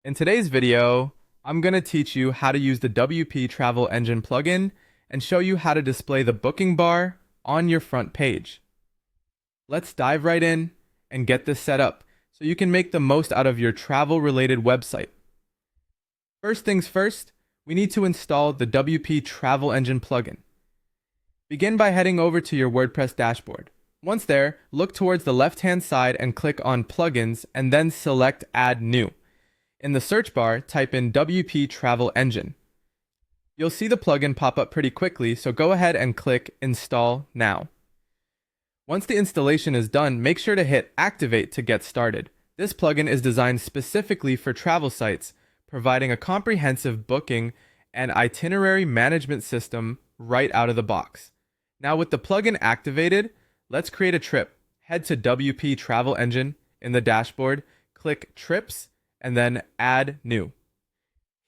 In today's video, I'm going to teach you how to use the WP Travel Engine plugin and show you how to display the booking bar on your front page. Let's dive right in and get this set up so you can make the most out of your travel-related website. First things first, we need to install the WP Travel Engine plugin. Begin by heading over to your WordPress dashboard. Once there, look towards the left-hand side and click on Plugins and then select Add New. In the search bar, type in WP Travel Engine. You'll see the plugin pop up pretty quickly, so go ahead and click Install Now. Once the installation is done, make sure to hit Activate to get started. This plugin is designed specifically for travel sites, providing a comprehensive booking and itinerary management system right out of the box. Now with the plugin activated, let's create a trip. Head to WP Travel Engine in the dashboard, click Trips, and then Add New.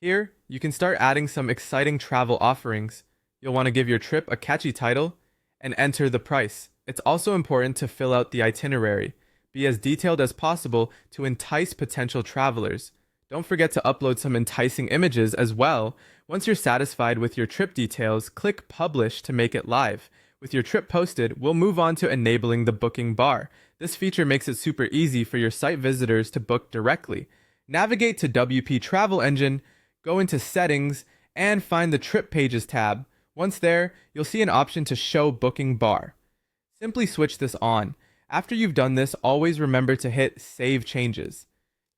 Here, you can start adding some exciting travel offerings. You'll want to give your trip a catchy title and enter the price. It's also important to fill out the itinerary. Be as detailed as possible to entice potential travelers. Don't forget to upload some enticing images as well. Once you're satisfied with your trip details, click Publish to make it live. With your trip posted, we'll move on to enabling the booking bar. This feature makes it super easy for your site visitors to book directly. Navigate to WP Travel Engine, go into Settings, and find the Trip Pages tab. Once there, you'll see an option to show booking bar. Simply switch this on. After you've done this, always remember to hit Save Changes.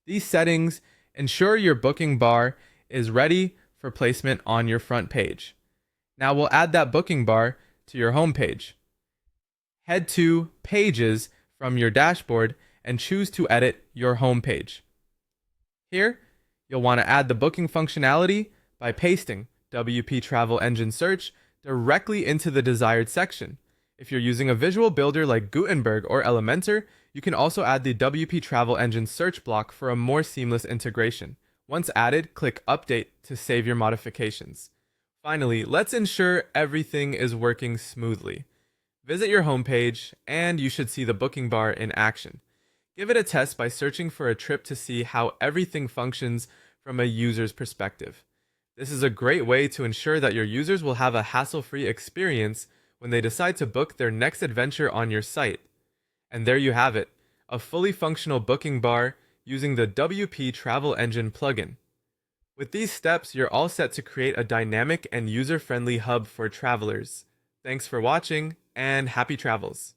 These settings ensure your booking bar is ready for placement on your front page. Now we'll add that booking bar to your home page. Head to Pages from your dashboard and choose to edit your home page. Here, you'll want to add the booking functionality by pasting WP Travel Engine Search directly into the desired section. If you're using a visual builder like Gutenberg or Elementor, you can also add the WP Travel Engine search block for a more seamless integration. Once added, click Update to save your modifications. Finally, let's ensure everything is working smoothly. Visit your homepage, and you should see the booking bar in action. Give it a test by searching for a trip to see how everything functions from a user's perspective. This is a great way to ensure that your users will have a hassle-free experience when they decide to book their next adventure on your site. And there you have it, a fully functional booking bar using the WP Travel Engine plugin. With these steps, you're all set to create a dynamic and user-friendly hub for travelers. Thanks for watching, and happy travels!